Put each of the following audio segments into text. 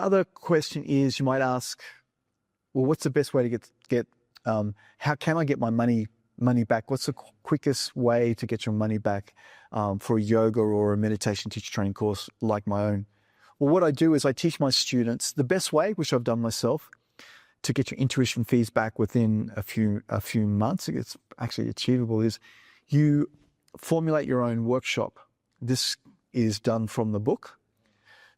other question is, you might ask, well, what's the best way to get how can I get my money back? What's the quickest way to get your money back for a yoga or a meditation teacher training course like my own? Well, what I do is I teach my students the best way, which I've done myself, to get your intuition fees back within a few months. It's actually achievable. Is you formulate your own workshop. This is done from the book.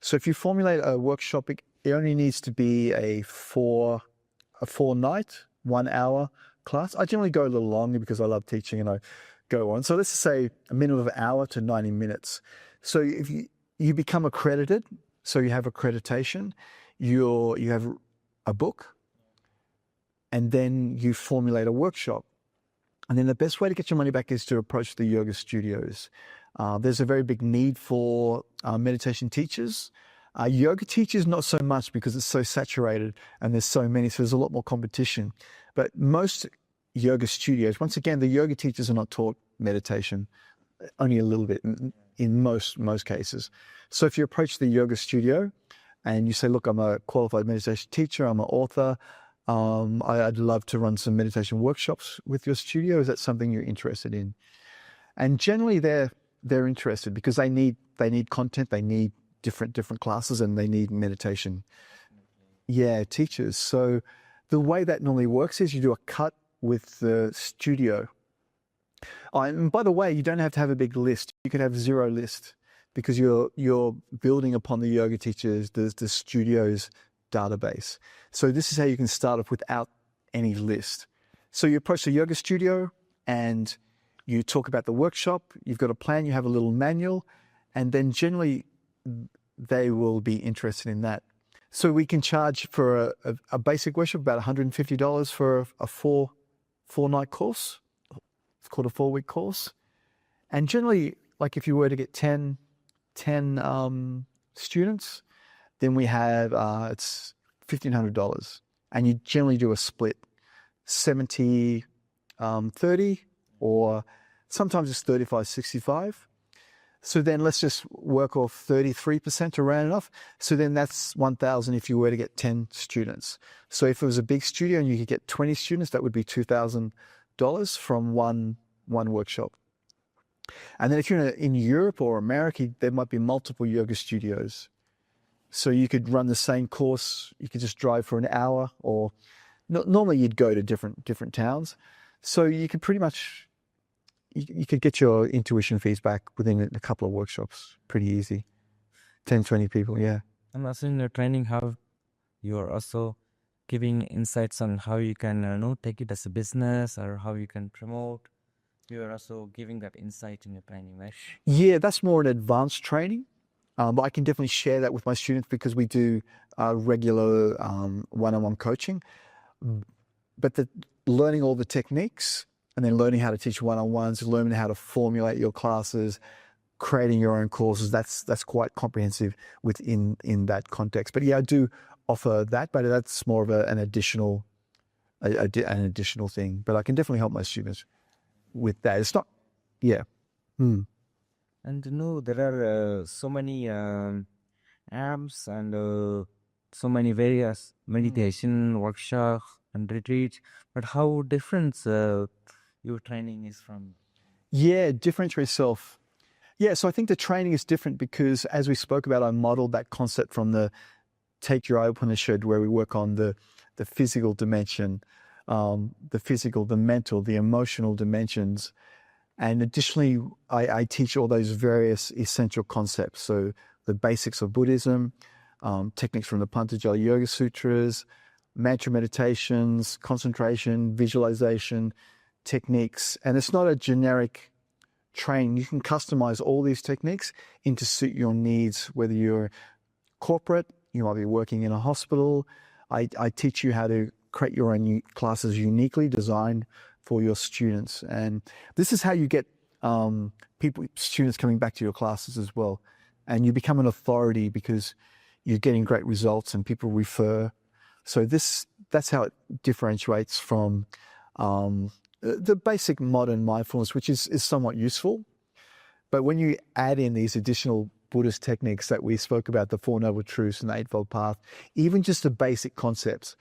So if you formulate a workshop, it only needs to be a four night, 1 hour class. I generally go a little longer because I love teaching and I go on. So let's just say a minimum of an hour to 90 minutes. So if you become accredited, so you have accreditation, you have a book, and then you formulate a workshop. And then the best way to get your money back is to approach the yoga studios. There's a very big need for meditation teachers. Yoga teachers, not so much because it's so saturated and there's so many, so there's a lot more competition. But most yoga studios, once again, the yoga teachers are not taught meditation, only a little bit in most cases. So if you approach the yoga studio and you say, look, I'm a qualified meditation teacher, I'm an author, I'd love to run some meditation workshops with your studio. Is that something you're interested in? And generally they're interested because they need content, they need different classes, and they need meditation. Yeah, teachers. So the way that normally works is you do a cut with the studio. And by the way, you don't have to have a big list. You could have 0 list because you're building upon the yoga teachers, the studio's database. So this is how you can start off without any list. So you approach the yoga studio and you talk about the workshop, you've got a plan, you have a little manual, and then generally they will be interested in that. So we can charge for a basic workshop about $150 for a four-night course. It's called a 4-week course. And generally, like if you were to get 10 students, then we have, it's $1,500. And you generally do a split, 70, 30, or sometimes it's 35, 65. So then let's just work off 33% to round it off. So then that's 1,000 if you were to get 10 students. So if it was a big studio and you could get 20 students, that would be $2,000 from one workshop. And then if you're in Europe or America, there might be multiple yoga studios. So you could run the same course. You could just drive for an hour, or normally you'd go to different towns. So you could pretty much, you could get your intuition fees back within a couple of workshops. Pretty easy. 10, 20 people, yeah. And also in your training, how you are also giving insights on how you can take it as a business or how you can promote. You are also giving that insight in your training, right? Yeah, that's more an advanced training. But I can definitely share that with my students because we do regular one-on-one coaching. But learning all the techniques and then learning how to teach one-on-ones, learning how to formulate your classes, creating your own courses, that's quite comprehensive within that context. But yeah, I do offer that, but that's more of an additional thing. But I can definitely help my students with that. It's not, yeah. And there are so many apps and so many various meditation workshops and retreats. But how different your training is from? Yeah, differentiate yourself. Yeah, so I think the training is different because, as we spoke about, I modeled that concept from the Take Your Upanishad, where we work on the physical dimension, the mental, the emotional dimensions. And additionally, I teach all those various essential concepts. So the basics of Buddhism, techniques from the Patanjali Yoga Sutras, mantra meditations, concentration, visualization techniques. And it's not a generic training. You can customize all these techniques into suit your needs, whether you're corporate, you might be working in a hospital. I teach you how to create your own classes uniquely designed for your students. And this is how you get students coming back to your classes as well. And you become an authority because you're getting great results and people refer. So that's how it differentiates from the basic modern mindfulness, which is somewhat useful. But when you add in these additional Buddhist techniques that we spoke about, the Four Noble Truths and the Eightfold Path, even just the basic concepts.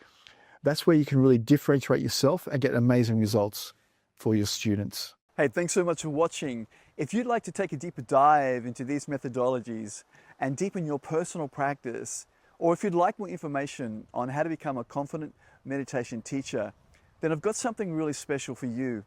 That's where you can really differentiate yourself and get amazing results for your students. Hey, thanks so much for watching. If you'd like to take a deeper dive into these methodologies and deepen your personal practice, or if you'd like more information on how to become a confident meditation teacher, then I've got something really special for you.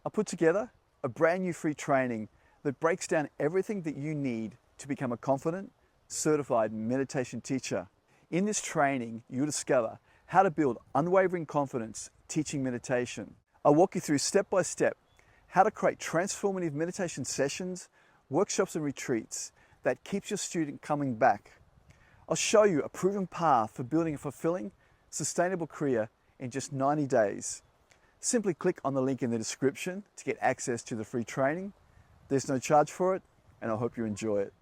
I put together a brand new free training that breaks down everything that you need to become a confident, certified meditation teacher. In this training, you'll discover how to build unwavering confidence teaching meditation. I'll walk you through step by step how to create transformative meditation sessions, workshops and retreats that keeps your student coming back. I'll show you a proven path for building a fulfilling, sustainable career in just 90 days. Simply click on the link in the description to get access to the free training. There's no charge for it, and I hope you enjoy it.